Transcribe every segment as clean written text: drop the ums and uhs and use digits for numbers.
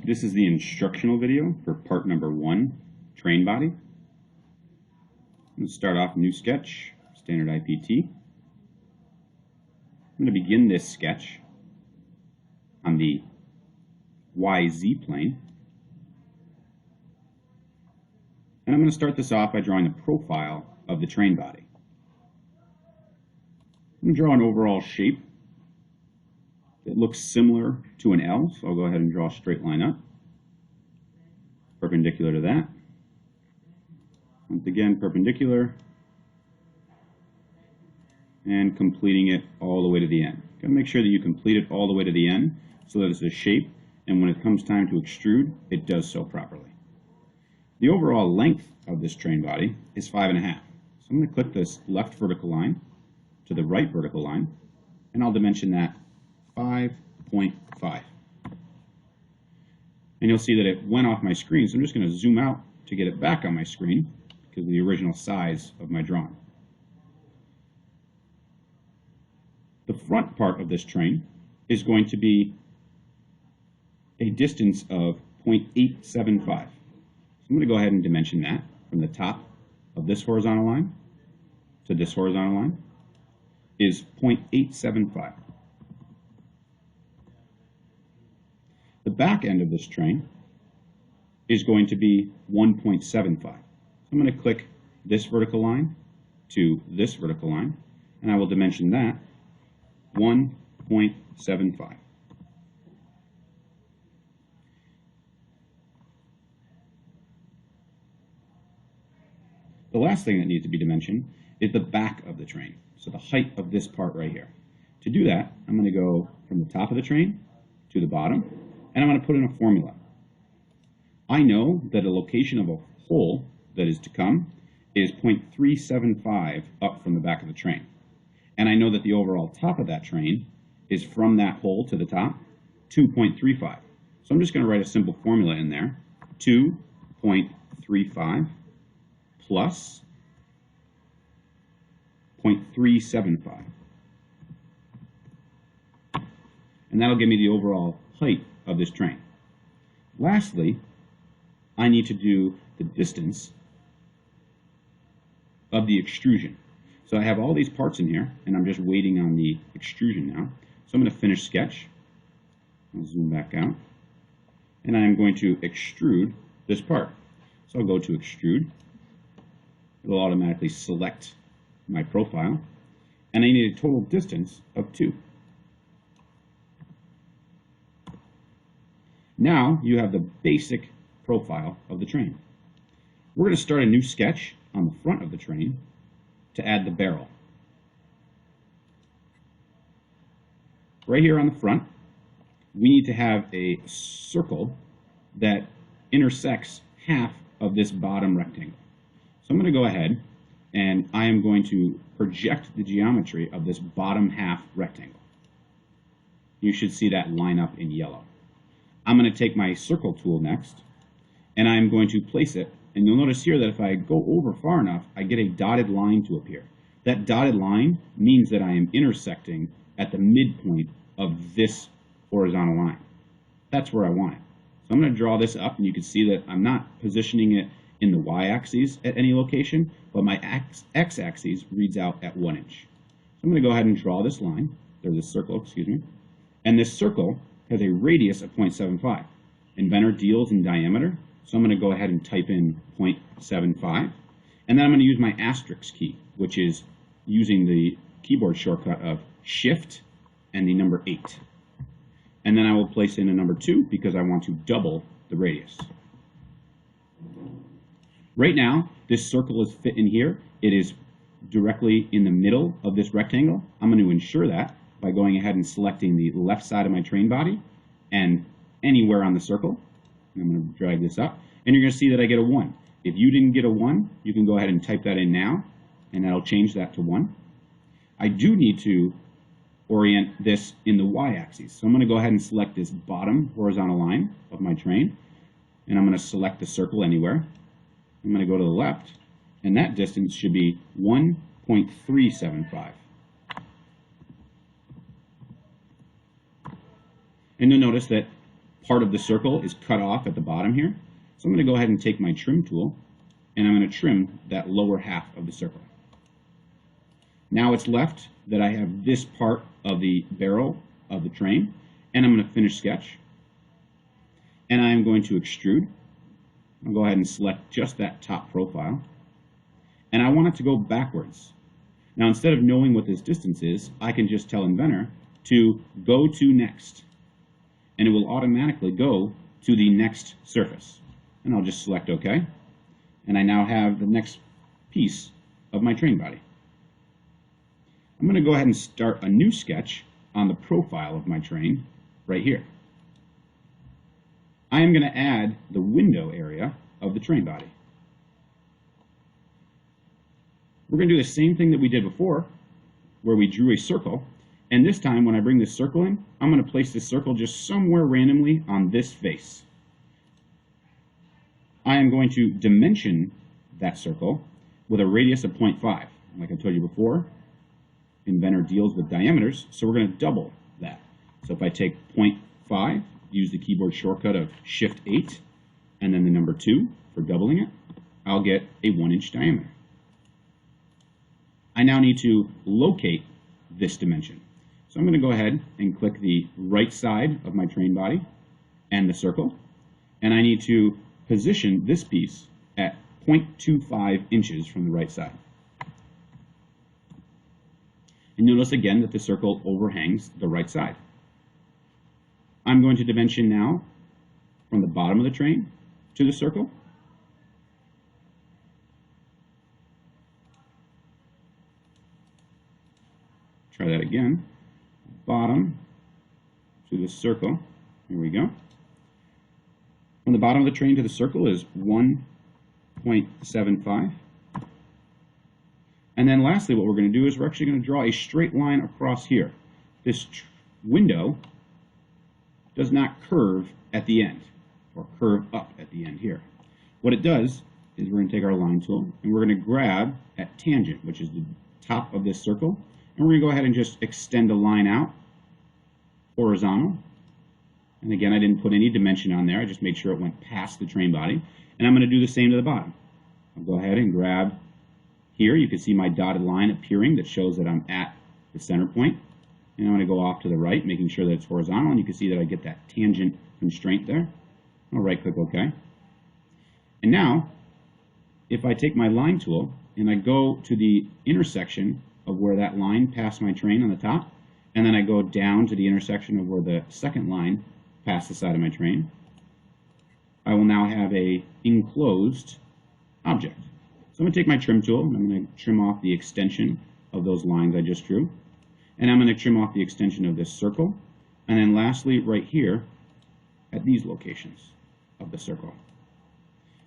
This is the instructional video for part number 1, train body. I'm going to start off new sketch, standard IPT. I'm going to begin this sketch on the YZ plane. And I'm going to start this off by drawing the profile of the train body. I'm going to draw an overall shape that looks similar to an L, so I'll go ahead and draw a straight line up, perpendicular to that. Once again, perpendicular, and completing it all the way to the end. Got to make sure that you complete it all the way to the end so that it's a shape, and when it comes time to extrude, it does so properly. The overall length of this train body is 5.5. So I'm going to click this left vertical line to the right vertical line, and I'll dimension that 5.5. And you'll see that it went off my screen, so I'm just going to zoom out to get it back on my screen because of the original size of my drawing. The front part of this train is going to be a distance of 0.875. So I'm going to go ahead and dimension that from the top of this horizontal line to this horizontal line is 0.875. The back end of this train is going to be 1.75. So I'm going to click this vertical line to this vertical line, and I will dimension that 1.75. The last thing that needs to be dimensioned is the back of the train, so the height of this part right here. To do that, I'm going to go from the top of the train to the bottom, and I'm going to put in a formula. I know that a location of a hole that is to come is 0.375 up from the back of the train. And I know that the overall top of that train is from that hole to the top, 2.35. So I'm just going to write a simple formula in there, 2.35 plus 0.375. And that'll give me the overall height of this train. Lastly, I need to do the distance of the extrusion. So I have all these parts in here, and I'm just waiting on the extrusion now. So I'm going to finish sketch. I'll zoom back out. And I'm going to extrude this part. So I'll go to extrude. It'll automatically select my profile. And I need a total distance of 2. Now you have the basic profile of the train. We're going to start a new sketch on the front of the train to add the barrel. Right here on the front, we need to have a circle that intersects half of this bottom rectangle. So I'm going to go ahead and I am going to project the geometry of this bottom half rectangle. You should see that line up in yellow. I'm going to take my circle tool next, and I'm going to place it, and you'll notice here that if I go over far enough, I get a dotted line to appear. That dotted line means that I am intersecting at the midpoint of this horizontal line. That's where I want it. So I'm going to draw this up, and you can see that I'm not positioning it in the y-axis at any location, but my x-axis reads out at 1 inch. So I'm going to go ahead and draw this line, or this circle, excuse me, and this circle has a radius of 0.75. Inventor deals in diameter, so I'm going to go ahead and type in 0.75, and then I'm going to use my asterisk key, which is using the keyboard shortcut of Shift and the number 8. And then I will place in a number 2 because I want to double the radius. Right now, this circle is fit in here. It is directly in the middle of this rectangle. I'm going to ensure that by going ahead and selecting the left side of my train body and anywhere on the circle. I'm going to drag this up, and you're going to see that I get a 1. If you didn't get a 1, you can go ahead and type that in now, and that'll change that to 1. I do need to orient this in the y-axis, so I'm going to go ahead and select this bottom horizontal line of my train, and I'm going to select the circle anywhere. I'm going to go to the left, and that distance should be 1.375. And you'll notice that part of the circle is cut off at the bottom here. So I'm going to go ahead and take my trim tool, and I'm going to trim that lower half of the circle. Now it's left that I have this part of the barrel of the train, and I'm going to finish sketch. And I am going to extrude. I'll go ahead and select just that top profile. And I want it to go backwards. Now, instead of knowing what this distance is, I can just tell Inventor to go to next. And it will automatically go to the next surface. And I'll just select OK. And I now have the next piece of my train body. I'm going to go ahead and start a new sketch on the profile of my train right here. I am going to add the window area of the train body. We're going to do the same thing that we did before, where we drew a circle. And this time, when I bring this circle in, I'm going to place this circle just somewhere randomly on this face. I am going to dimension that circle with a radius of 0.5. Like I told you before, Inventor deals with diameters, so we're going to double that. So if I take 0.5, use the keyboard shortcut of Shift-8, and then the number 2 for doubling it, I'll get a 1-inch diameter. I now need to locate this dimension. So I'm going to go ahead and click the right side of my train body and the circle, and I need to position this piece at 0.25 inches from the right side. And notice again that the circle overhangs the right side. I'm going to dimension now from the bottom of the train to the circle. Try that again. Bottom to the circle. Here we go. From the bottom of the train to the circle is 1.75. And then lastly, what we're going to do is we're actually going to draw a straight line across here. This window does not curve at the end, or curve up at the end here. What it does is we're going to take our line tool, and we're going to grab at tangent, which is the top of this circle, and we're going to go ahead and just extend a line out, horizontal. And again, I didn't put any dimension on there. I just made sure it went past the train body. And I'm going to do the same to the bottom. I'll go ahead and grab here. You can see my dotted line appearing that shows that I'm at the center point. And I'm going to go off to the right, making sure that it's horizontal. And you can see that I get that tangent constraint there. I'll right-click OK. And now, if I take my line tool and I go to the intersection of where that line passed my train on the top, and then I go down to the intersection of where the second line passed the side of my train, I will now have a enclosed object. So I'm going to take my trim tool, and I'm going to trim off the extension of those lines I just drew. And I'm going to trim off the extension of this circle. And then lastly, right here, at these locations of the circle.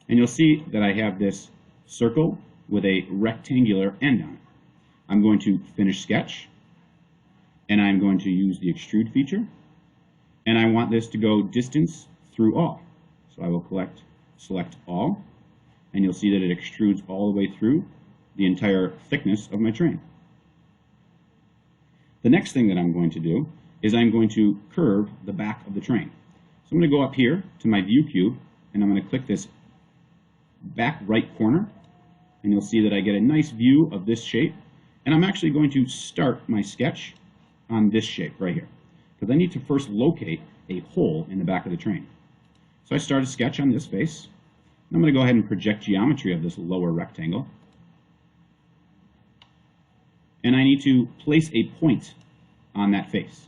And you'll see that I have this circle with a rectangular end on it. I'm going to finish sketch, and I'm going to use the extrude feature. And I want this to go distance through all. So I will select all, and you'll see that it extrudes all the way through the entire thickness of my train. The next thing that I'm going to do is I'm going to curve the back of the train. So I'm going to go up here to my view cube, and I'm going to click this back right corner, and you'll see that I get a nice view of this shape. And I'm actually going to start my sketch on this shape right here, because I need to first locate a hole in the back of the train. So I start a sketch on this face. I'm going to go ahead and project geometry of this lower rectangle. And I need to place a point on that face.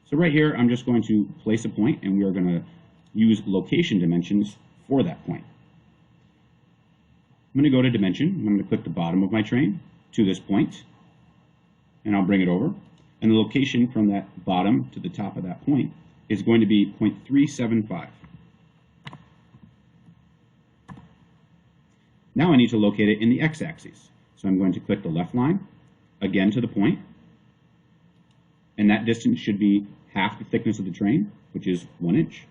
So right here, I'm just going to place a point, and we are going to use location dimensions for that point. I'm going to go to dimension. I'm going to click the bottom of my train to this point, and I'll bring it over. And the location from that bottom to the top of that point is going to be 0.375. Now I need to locate it in the x-axis. So I'm going to click the left line, again to the point, and that distance should be half the thickness of the train, which is 1 inch.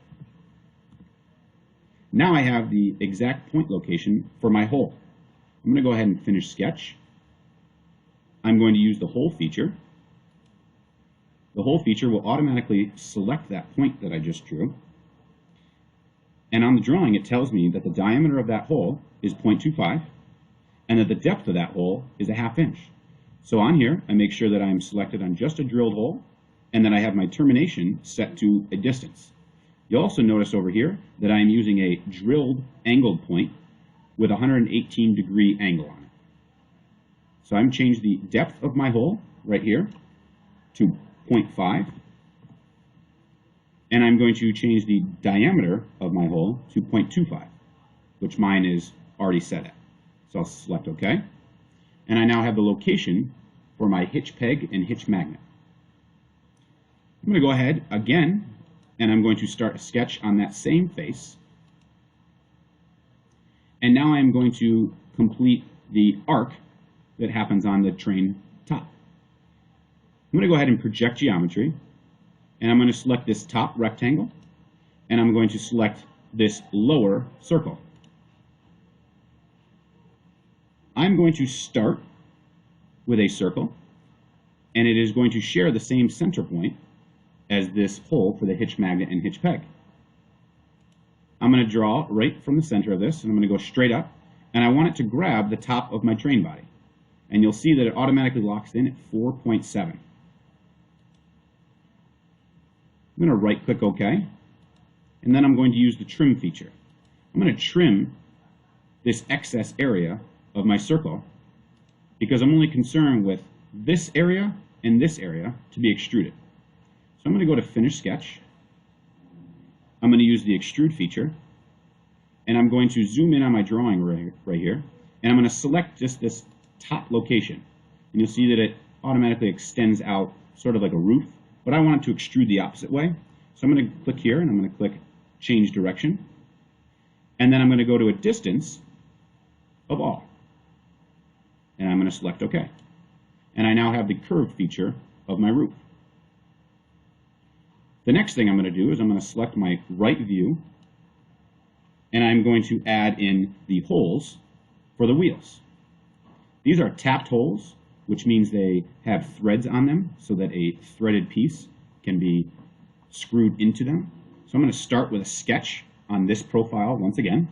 Now I have the exact point location for my hole. I'm going to go ahead and finish sketch. I'm going to use the hole feature. The hole feature will automatically select that point that I just drew. And on the drawing, it tells me that the diameter of that hole is 0.25 and that the depth of that hole is a 1/2 inch. So on here, I make sure that I'm selected on just a drilled hole and that I have my termination set to a distance. You'll also notice over here that I'm using a drilled angled point with a 118-degree angle on it. So I'm changed the depth of my hole right here to 0.5. And I'm going to change the diameter of my hole to 0.25, which mine is already set at. So I'll select OK. And I now have the location for my hitch peg and hitch magnet. I'm going to go ahead again, and I'm going to start a sketch on that same face. And now I'm going to complete the arc that happens on the train top. I'm going to go ahead and project geometry. And I'm going to select this top rectangle, and I'm going to select this lower circle. I'm going to start with a circle, and it is going to share the same center point as this hole for the hitch magnet and hitch peg. I'm going to draw right from the center of this, and I'm going to go straight up, and I want it to grab the top of my train body. And you'll see that it automatically locks in at 4.7. I'm going to right-click OK, and then I'm going to use the trim feature. I'm going to trim this excess area of my circle because I'm only concerned with this area and this area to be extruded. So I'm going to go to Finish Sketch. I'm going to use the Extrude feature, and I'm going to zoom in on my drawing right here, and I'm going to select just this top location. And you'll see that it automatically extends out sort of like a roof. But I want it to extrude the opposite way. So I'm going to click here, and I'm going to click Change Direction. And then I'm going to go to a distance of all. And I'm going to select OK. And I now have the curve feature of my roof. The next thing I'm going to do is I'm going to select my right view, and I'm going to add in the holes for the wheels. These are tapped holes, which means they have threads on them so that a threaded piece can be screwed into them. So I'm going to start with a sketch on this profile once again,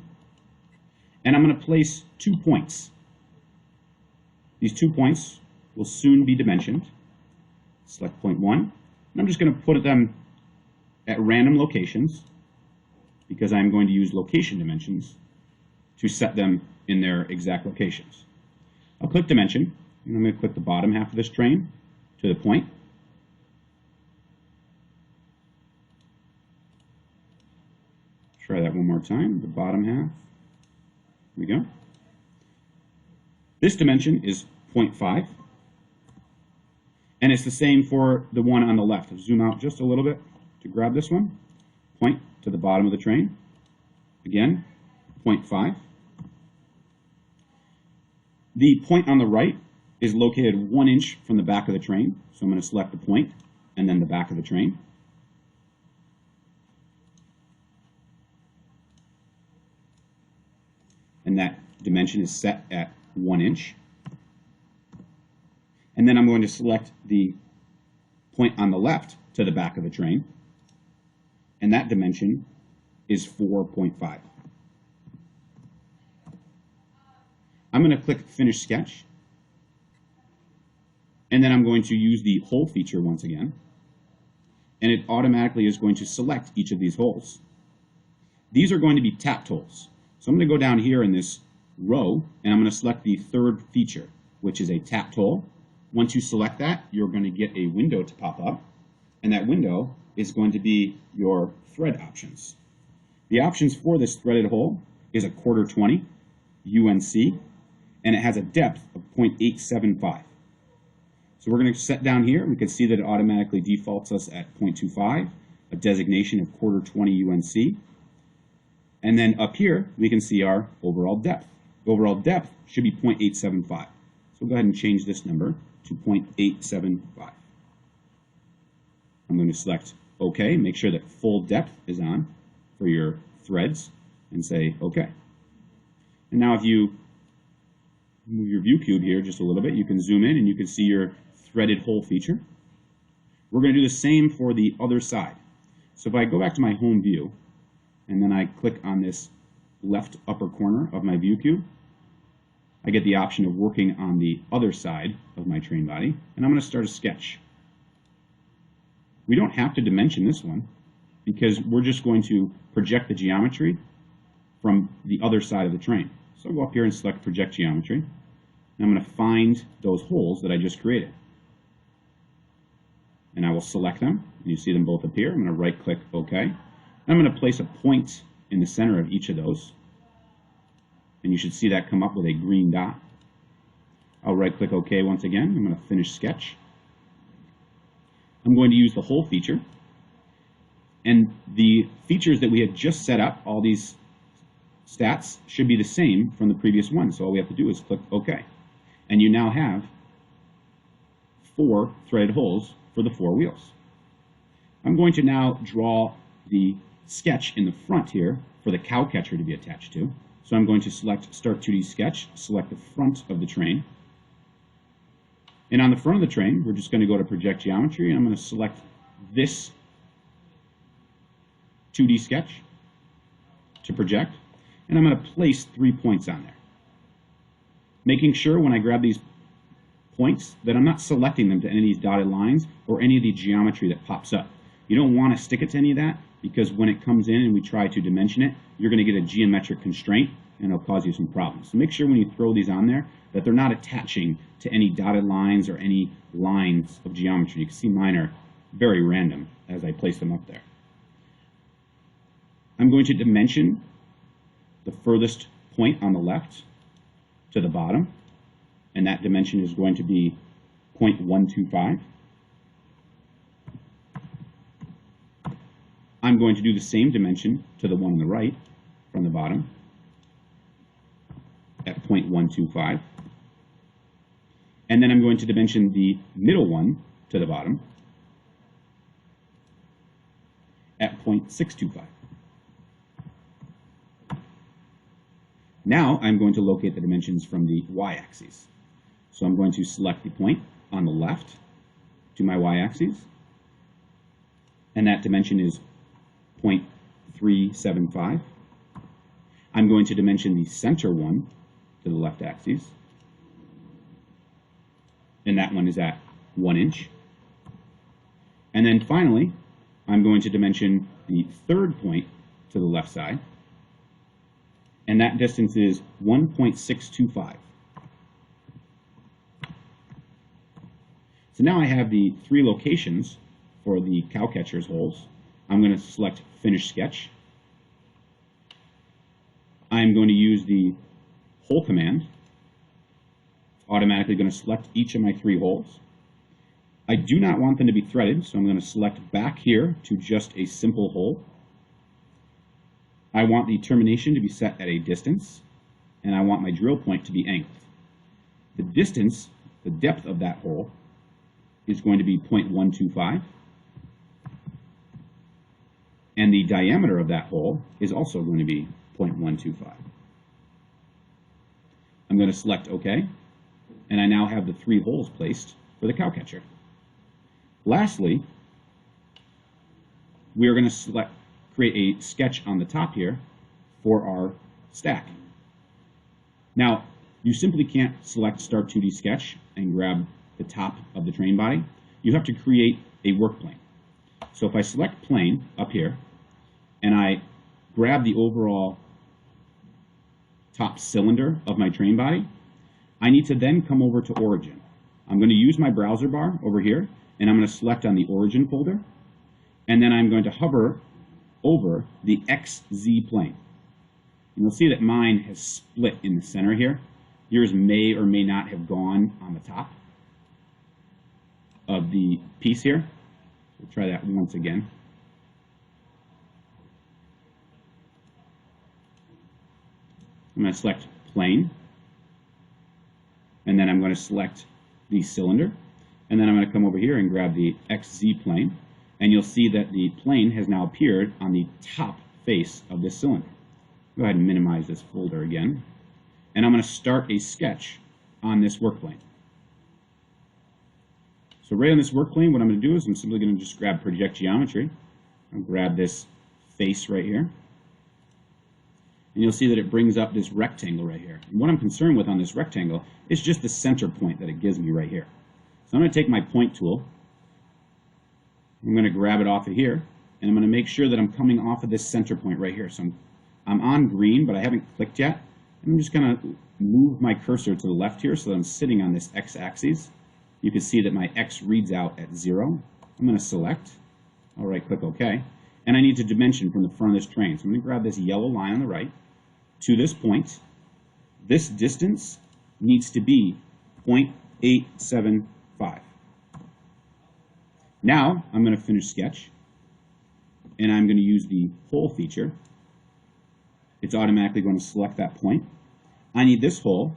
and I'm going to place 2 points. These 2 points will soon be dimensioned. Select point 1, and I'm just going to put them at random locations because I'm going to use location dimensions to set them in their exact locations. I'll click Dimension, and I'm going to click the bottom half of this train to the point. Try that one more time, the bottom half. Here we go. This dimension is 0.5, and it's the same for the one on the left. I'll zoom out just a little bit to grab this one. Point to the bottom of the train. Again, 0.5. The point on the right is located 1 inch from the back of the train. So I'm going to select the point and then the back of the train. And that dimension is set at 1 inch. And then I'm going to select the point on the left to the back of the train. And that dimension is 4.5. I'm going to click Finish Sketch. And then I'm going to use the hole feature once again. And it automatically is going to select each of these holes. These are going to be tapped holes. So I'm going to go down here in this row, and I'm going to select the third feature, which is a tapped hole. Once you select that, you're going to get a window to pop up. And that window is going to be your thread options. The options for this threaded hole is a 1/4-20 UNC, and it has a depth of 0.875. So we're going to set down here. We can see that it automatically defaults us at 0.25, a designation of 1/4-20 UNC. And then up here, we can see our overall depth. Overall depth should be 0.875. So we'll go ahead and change this number to 0.875. I'm going to select OK, make sure that full depth is on for your threads, and say OK. And now if you move your view cube here just a little bit, you can zoom in and you can see your threaded hole feature. We're going to do the same for the other side. So if I go back to my home view, and then I click on this left upper corner of my view cube, I get the option of working on the other side of my train body, and I'm going to start a sketch. We don't have to dimension this one because we're just going to project the geometry from the other side of the train. So I'll go up here and select Project Geometry, and I'm going to find those holes that I just created. And I will select them, and you see them both appear. I'm going to right-click OK. And I'm going to place a point in the center of each of those, and you should see that come up with a green dot. I'll right-click OK once again. I'm going to finish sketch. I'm going to use the hole feature, and the features that we had just set up, all these stats, should be the same from the previous one. So all we have to do is click OK. And you now have 4 threaded holes for the 4 wheels. I'm going to now draw the sketch in the front here for the Cowcatcher to be attached to. So I'm going to select Start 2D Sketch, select the front of the train. And on the front of the train, we're just going to go to Project Geometry, and I'm going to select this 2D sketch to project, and I'm going to place 3 points on there. Making sure when I grab these points that I'm not selecting them to any of these dotted lines or any of the geometry that pops up. You don't want to stick it to any of that, because when it comes in and we try to dimension it, you're going to get a geometric constraint and it'll cause you some problems. So make sure when you throw these on there that they're not attaching to any dotted lines or any lines of geometry. You can see mine are very random as I place them up there. I'm going to dimension the furthest point on the left to the bottom, and that dimension is going to be 0.125. I'm going to do the same dimension to the one on the right from the bottom at 0.125. And then I'm going to dimension the middle one to the bottom at 0.625. Now I'm going to locate the dimensions from the y-axis. So I'm going to select the point on the left to my y-axis, and that dimension is 0.375. I'm going to dimension the center one to the left axis, and that one is at 1 inch. And then finally, I'm going to dimension the third point to the left side, and that distance is 1.625. So now I have the 3 locations for the Cowcatcher's holes. I'm going to select Finish Sketch. I'm going to use the hole command. It's automatically going to select each of my 3 holes. I do not want them to be threaded, so I'm going to select back here to just a simple hole. I want the termination to be set at a distance, and I want my drill point to be angled. The distance, the depth of that hole, is going to be 0.125. And the diameter of that hole is also going to be 0.125. I'm going to select OK, and I now have the 3 holes placed for the Cowcatcher. Lastly, we are going to create a sketch on the top here for our stack. Now, you simply can't select Start 2D Sketch and grab the top of the train body. You have to create a work plane. So if I select plane up here, and I grab the overall top cylinder of my train body, I need to then come over to Origin. I'm going to use my browser bar over here, and I'm going to select on the Origin folder, and then I'm going to hover over the XZ plane. And you'll see that mine has split in the center here. Yours may or may not have gone on the top of the piece here. We'll try that once again. I'm going to select plane, and then I'm going to select the cylinder, and then I'm going to come over here and grab the XZ plane, and you'll see that the plane has now appeared on the top face of this cylinder. Go ahead and minimize this folder again, and I'm going to start a sketch on this work plane. So right on this work plane, what I'm going to do is I'm simply going to just grab Project Geometry. I'll grab this face right here, and you'll see that it brings up this rectangle right here. And what I'm concerned with on this rectangle is just the center point that it gives me right here. So I'm going to take my point tool, I'm going to grab it off of here, and I'm going to make sure that I'm coming off of this center point right here. So I'm on green, but I haven't clicked yet. I'm just going to move my cursor to the left here so that I'm sitting on this x-axis. You can see that my x reads out at 0. I'm going to select. I'll right-click OK. And I need to dimension from the front of this train. So I'm going to grab this yellow line on the right to this point. This distance needs to be 0.875. Now I'm going to finish sketch, and I'm going to use the hole feature. It's automatically going to select that point. I need this hole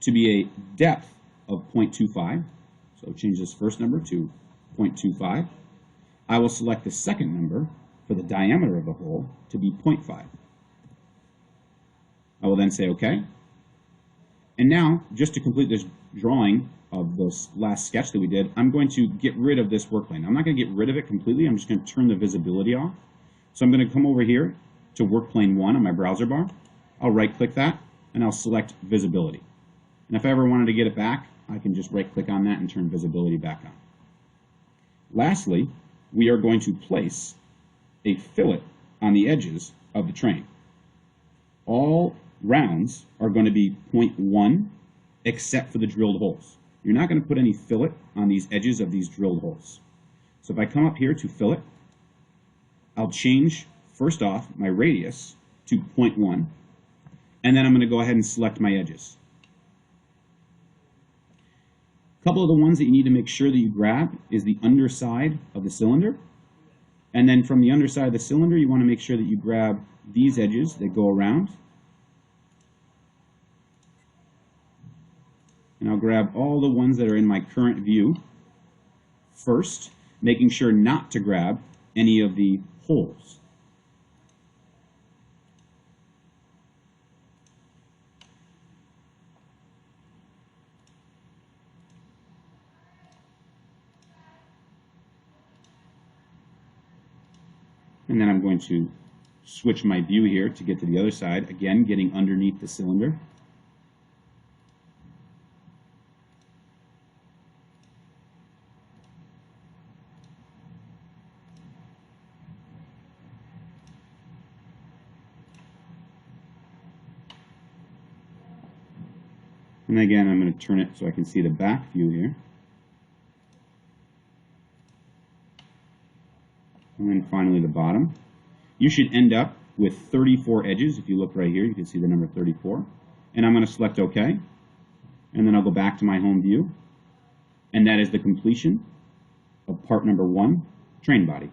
to be a depth of 0.25. So change this first number to 0.25. I will select the second number for the diameter of the hole to be 0.5. I will then say OK. And now, just to complete this drawing of this last sketch that we did, I'm going to get rid of this work plane. I'm not going to get rid of it completely. I'm just going to turn the visibility off. So I'm going to come over here to work plane 1 on my browser bar. I'll right-click that, and I'll select visibility. And if I ever wanted to get it back, I can just right-click on that and turn visibility back on. Lastly, we are going to place a fillet on the edges of the train. All rounds are going to be 0.1 except for the drilled holes. You're not going to put any fillet on these edges of these drilled holes. So if I come up here to fillet, I'll change, first off, my radius to 0.1, and then I'm going to go ahead and select my edges. A couple of the ones that you need to make sure that you grab is the underside of the cylinder. And then from the underside of the cylinder, you want to make sure that you grab these edges that go around. And I'll grab all the ones that are in my current view first, making sure not to grab any of the holes. And then I'm going to switch my view here to get to the other side, again getting underneath the cylinder. And again, I'm going to turn it so I can see the back view here. And then finally the bottom. You should end up with 34 edges. If you look right here, you can see the number 34. And I'm going to select OK. And then I'll go back to my home view. And that is the completion of part number 1, train body.